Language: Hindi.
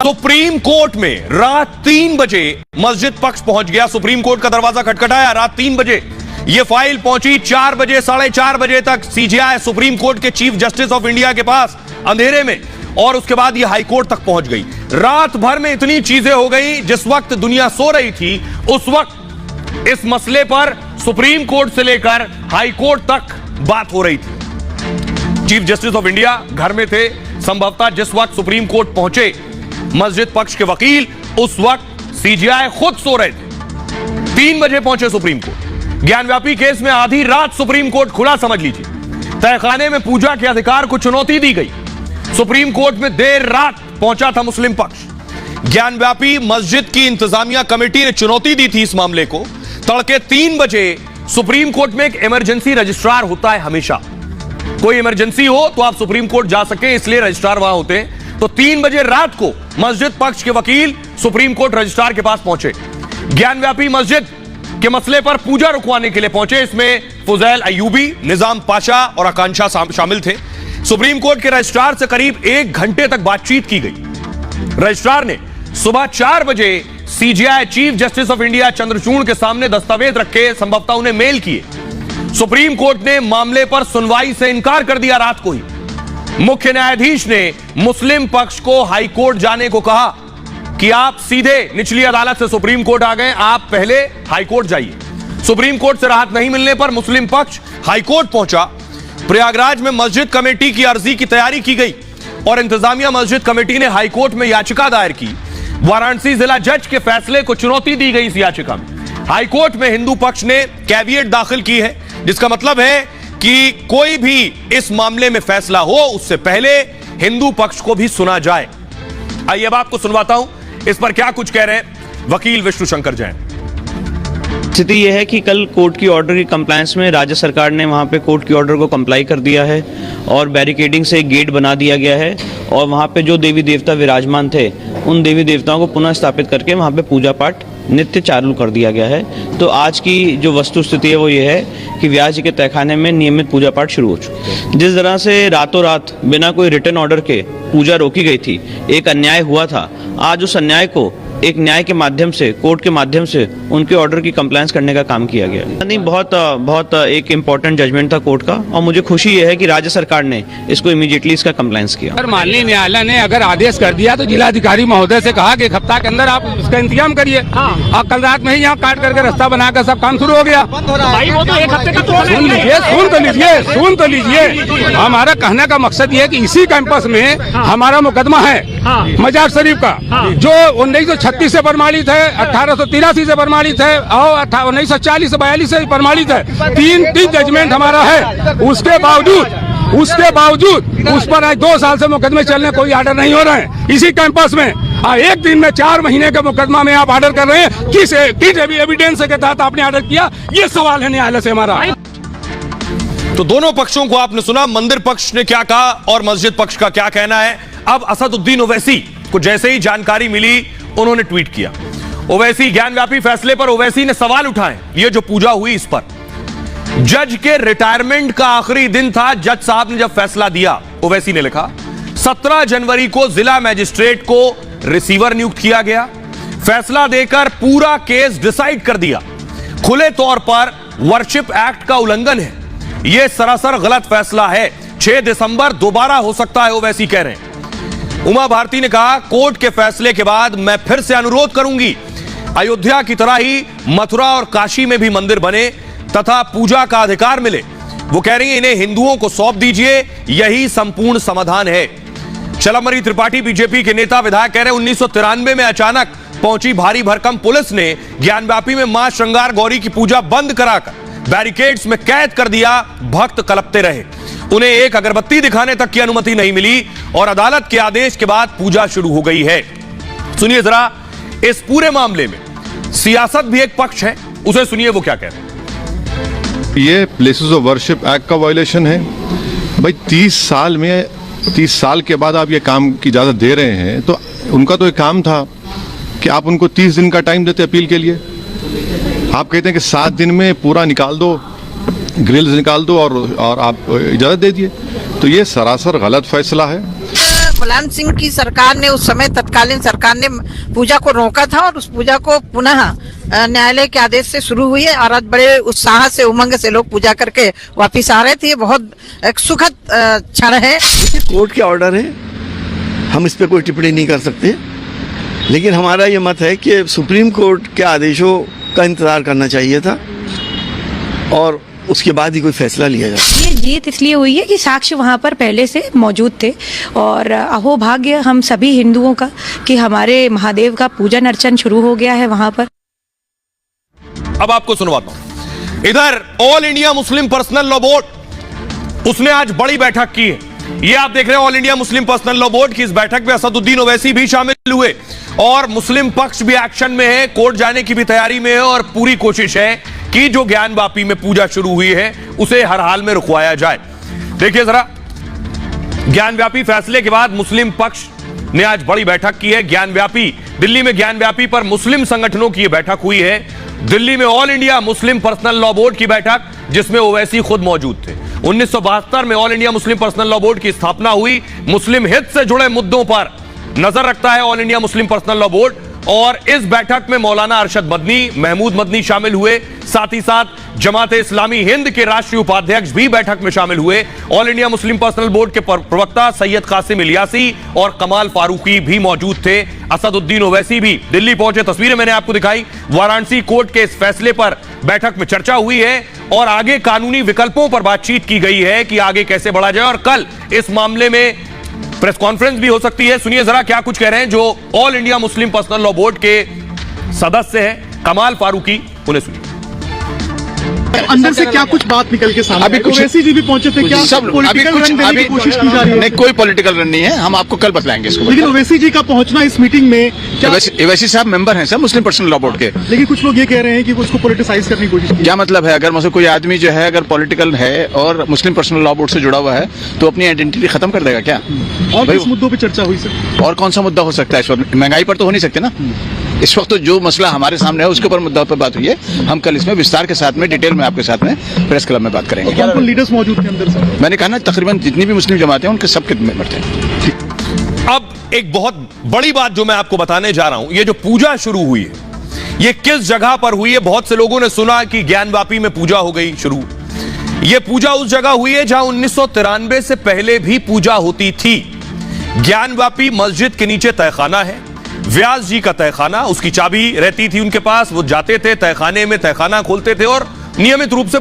सुप्रीम कोर्ट में रात 3 बजे मस्जिद पक्ष पहुंच गया। सुप्रीम कोर्ट का दरवाजा खटखटाया रात 3 बजे। यह फाइल पहुंची 4 बजे, 4:30 बजे तक सीजेआई सुप्रीम कोर्ट के चीफ जस्टिस ऑफ इंडिया के पास अंधेरे में, और उसके बाद यह हाई कोर्ट तक पहुंच गई। रात भर में इतनी चीजें हो गई, जिस वक्त दुनिया सो रही थी उस वक्त इस मसले पर सुप्रीम कोर्ट से लेकर हाई कोर्ट तक बात हो रही थी। चीफ जस्टिस ऑफ इंडिया घर में थे। संभवतः जिस वक्त सुप्रीम कोर्ट पहुंचे मस्जिद पक्ष के वकील, उस वक्त सीजेआई खुद सो रहे थे। 3 बजे पहुंचे सुप्रीम कोर्ट। ज्ञानव्यापी केस में आधी रात सुप्रीम कोर्ट खुला, समझ लीजिए। तहखाने में पूजा के अधिकार को चुनौती दी गई। सुप्रीम कोर्ट में देर रात पहुंचा था मुस्लिम पक्ष। ज्ञानव्यापी मस्जिद की इंतजामिया कमेटी ने चुनौती दी थी इस मामले को। तड़के 3 बजे सुप्रीम कोर्ट में एक इमरजेंसी रजिस्ट्रार होता है। हमेशा कोई इमरजेंसी हो तो आप सुप्रीम कोर्ट जा सके, इसलिए रजिस्ट्रार वहां होते हैं। तो 3 बजे रात को मस्जिद पक्ष के वकील सुप्रीम कोर्ट रजिस्ट्रार के पास पहुंचे। ज्ञानव्यापी मस्जिद के मसले पर पूजा रुकवाने के लिए पहुंचे। इसमें फुजैल अयूबी, निजाम पाशा और आकांक्षा शामिल थे। सुप्रीम कोर्ट के रजिस्ट्रार से करीब 1 घंटे तक बातचीत की गई। रजिस्ट्रार ने सुबह 4 बजे CJI chief justice of India Chandrachud के सामने दस्तावेज रखे, संभवतः उन्हें मेल किए। सुप्रीम कोर्ट ने मामले पर सुनवाई से इनकार कर दिया रात को ही। मुख्य न्यायाधीश ने मुस्लिम पक्ष को हाई कोर्ट जाने को कहा कि आप सीधे निचली अदालत से सुप्रीम कोर्ट आ गए, आप पहले हाई कोर्ट जाइए। सुप्रीम कोर्ट से राहत नहीं मिलने पर मुस्लिम पक्ष हाई कोर्ट पहुंचा। प्रयागराज में मस्जिद कमेटी की अर्जी की तैयारी की गई और इंतजामिया मस्जिद कमेटी ने हाई कोर्ट में याचिका दायर की। वाराणसी जिला जज के फैसले को चुनौती दी गई। इस याचिका में हाई कोर्ट में हिंदू पक्ष ने कैविएट दाखिल की है, जिसका मतलब है कि कोई भी इस मामले में फैसला हो उससे पहले हिंदू पक्ष को भी सुना जाए। आइए अब आपको सुनवाता हूं इस पर क्या कुछ कह रहे हैं वकील विष्णु शंकर जैन। स्थिति यह है कि कल कोर्ट की ऑर्डर की कंप्लायंस में राज्य सरकार ने वहां पे कोर्ट की ऑर्डर को कंप्लाई कर दिया है और बैरिकेडिंग से एक गेट बना दिया गया है और वहां पे जो देवी देवता विराजमान थे उन देवी देवताओं को पुनः स्थापित करके वहां पे पूजा पाठ नित्य चालू कर दिया गया है। तो आज की जो वस्तु स्थिति है वो ये है कि व्यास जी के तहखाने में नियमित पूजा पाठ शुरू हो चुका है। जिस तरह से रातों रात बिना कोई रिटर्न ऑर्डर के पूजा रोकी गई थी, एक अन्याय हुआ था, आज उस अन्याय को एक न्याय के माध्यम से, कोर्ट के माध्यम से उनके ऑर्डर की कंप्लायंस करने का काम किया गया। नहीं, बहुत एक इम्पोर्टेंट जजमेंट था कोर्ट का और मुझे खुशी ये है कि राज्य सरकार ने इसको इमीडिएटली इसका कंप्लायंस किया। अगर माननीय न्यायालय ने अगर आदेश कर दिया तो जिलाधिकारी महोदय से कहा कि 1 हफ्ता के अंदर आप उसका इंतजाम करिए। और कल रात में ही यहाँ काट करके रास्ता बनाकर सब काम शुरू हो गया। भाई वो तो 1 हफ्ते का सुन तो लीजिए। हमारा कहने का मकसद ये है कि इसी कैंपस में हमारा मुकदमा है मजार शरीफ का, जो 1936 से प्रमाणित है, 1883 से प्रमाणित है और 1940 से 42 से प्रमाणित है। 3 जजमेंट हमारा है। उसके बावजूद उस पर आज 2 साल से मुकदमे चलने कोई आर्डर नहीं हो रहे हैं इसी कैंपस में। एक दिन में 4 महीने के मुकदमा में आप आर्डर कर रहे हैं। किस एविडेंस के तहत आपने आर्डर किया, ये सवाल है न्यायालय से हमारा। तो दोनों पक्षों को आपने सुना, मंदिर पक्ष ने क्या कहा और मस्जिद पक्ष का क्या कहना है। अब असदुद्दीन ओवैसी को जैसे ही जानकारी मिली उन्होंने ट्वीट किया। ओवैसी ज्ञानव्यापी फैसले पर ओवैसी ने सवाल उठाए। ये जो पूजा हुई इस पर जज के रिटायरमेंट का आखिरी दिन था, जज साहब ने जब फैसला दिया, ओवैसी ने लिखा 17 जनवरी को जिला मजिस्ट्रेट को रिसीवर नियुक्त किया गया। फैसला देकर पूरा केस डिसाइड कर दिया। खुले तौर पर वर्शिप एक्ट का उल्लंघन है। यह सरासर गलत फैसला है। 6 दिसंबर दोबारा हो सकता है, ओवैसी कह रहे हैं। उमा भारती ने कहा कोर्ट के फैसले के बाद मैं फिर से अनुरोध करूंगी अयोध्या की तरह ही मथुरा और काशी में भी मंदिर बने तथा पूजा का अधिकार मिले। वो कह रही है इन्हें हिंदुओं को सौंप दीजिए, यही संपूर्ण समाधान है। चलमरी त्रिपाठी बीजेपी के नेता विधायक कह रहे हैं 1993 में अचानक पहुंची भारी भरकम पुलिस ने ज्ञानव्यापी में मां श्रृंगार गौरी की पूजा बंद कराकर बैरिकेड्स में कैद कर दिया। भक्त कलपते रहे, उन्हें एक अगरबत्ती दिखाने तक की अनुमति नहीं मिली और अदालत के आदेश के बाद पूजा शुरू हो गई है। सुनिए जरा, इस पूरे मामले में सियासत भी एक पक्ष है, उसे सुनिए वो क्या कह रहे हैं। ये प्लेसेस ऑफ वर्शिप एक्ट का वायलेशन है। भाई 30 साल के बाद आप ये काम की इजाजत दे रहे हैं, तो उनका तो एक काम था कि आप उनको 30 दिन का टाइम देते अपील के लिए। आप कहते हैं कि 7 दिन में पूरा निकाल दो, ग्रिल्स निकाल दो और आप इजाजत दे दिए। तो ये सरासर गलत फैसला है। मुलायम सिंह की सरकार ने उस समय तत्कालीन सरकार ने पूजा को रोका था और उस पूजा को पुनः न्यायालय के आदेश से शुरू हुई है और आज बड़े उत्साह से उमंग से लोग पूजा करके वापिस आ रहे थे। ये बहुत एक सुखद क्षण है। कोर्ट के ऑर्डर है, हम इस पे कोई टिप्पणी नहीं कर सकते, लेकिन हमारा ये मत है कि सुप्रीम कोर्ट के आदेशों का इंतजार करना चाहिए था और उसके बाद ही कोई फैसला लिया जाए। ये जीत इसलिए हुई है कि साक्ष्य वहाँ पर पहले से मौजूद थे और अहोभाग्य हम सभी हिंदुओं का कि हमारे महादेव का पूजन अर्चन शुरू हो गया है वहाँ पर। अब आपको सुनवाता हूं। इधर all India Muslim personal law board उसने आज बड़ी बैठक की है। ये आप देख रहे हैं all India Muslim personal law board की इस बैठक में असदुद्दीन ओवैसी भी शामिल हुए और मुस्लिम पक्ष भी एक्शन में है, कोर्ट जाने की भी तैयारी में है और पूरी कोशिश है कि जो ज्ञानवापी में पूजा शुरू हुई है उसे हर हाल में रुकवाया जाए। देखिए जरा, ज्ञानव्यापी फैसले के बाद मुस्लिम पक्ष ने आज बड़ी बैठक की है। ज्ञानव्यापी दिल्ली में ज्ञानव्यापी पर मुस्लिम संगठनों की यह बैठक हुई है। दिल्ली में all India Muslim personal law board की बैठक जिसमें ओवैसी खुद मौजूद थे। 1972 में all India Muslim personal law board की स्थापना हुई। मुस्लिम हित से जुड़े मुद्दों पर नजर रखता है all India Muslim personal law board और इस बैठक में मौलाना अरशद मदनी, महमूद मदनी शामिल हुए। साथ ही साथ जमाते इस्लामी हिंद के राष्ट्रीय उपाध्यक्ष भी बैठक में शामिल हुए। All India Muslim personal board के प्रवक्ता सैयद कासिम इलियासी और कमाल फारूकी भी मौजूद थे। असदुद्दीन ओवैसी भी दिल्ली पहुंचे। तस्वीरें मैंने आपको दिखाई। वाराणसी कोर्ट के इस फैसले पर बैठक में चर्चा हुई है और आगे कानूनी विकल्पों पर बातचीत की गई है कि आगे कैसे बढ़ा जाए और कल इस मामले में प्रेस कॉन्फ्रेंस भी हो सकती है। सुनिए जरा क्या कुछ कह रहे हैं जो all India Muslim personal law board के सदस्य हैं कमाल फारूकी, उन्हें सुनिए। अंदर से क्या कुछ बात निकल के सामने अभी कुछ ओवैसी जी भी पहुंचे थे, क्या सब पॉलिटिकल रन देने की कोशिश की जा रही है? नहीं, कोई पॉलिटिकल रन नहीं है, हम आपको कल बतलाएंगे इसको। लेकिन ओवैसी जी का पहुंचना इस मीटिंग में क्या, ओवैसी साहब मेंबर हैं सर मुस्लिम पर्सनल लॉ बोर्ड के। लेकिन कुछ लोग ये कह रहे हैं कि उसको पॉलिटिसाइज करने की कोशिश की। क्या मतलब है, अगर मुझे कोई आदमी जो है अगर पॉलिटिकल है और मुस्लिम पर्सनल लॉ बोर्ड से जुड़ा हुआ है तो अपनी आइडेंटिटी खत्म कर देगा क्या? और किस मुद्दों पर चर्चा हुई सर? और कौन सा मुद्दा हो सकता है इस वक्त? महंगाई पर तो हो नहीं सकते ना। इस वक्त तो जो मसला हमारे सामने है उसके ऊपर मुद्दा पर बात हुई है। हम कल इसमें विस्तार के साथ में डिटेल में आपके साथ में प्रेस क्लब में बात करेंगे। कौन लीडर्स मौजूद थे अंदर सर? मैंने कहा ना, तकरीबन जितनी भी मुस्लिम जमातें हैं उनके सबके मेंबर थे। अब एक बहुत बड़ी बात जो मैं आपको बताने जा रहा हूं, ये जो पूजा शुरू हुई है ये किस जगह पर हुई है? बहुत से लोगों ने सुना कि ज्ञानवापी में पूजा हो गई शुरू। यह पूजा उस जगह हुई है जहां 1993 से पहले भी पूजा होती थी। ज्ञानवापी मस्जिद के नीचे तहखाना है, व्यास जी का तहखाना, उसकी चाबी रहती थी उनके पास। वो जाते थे तहखाने में, तहखाना खोलते थे और नियमित रूप से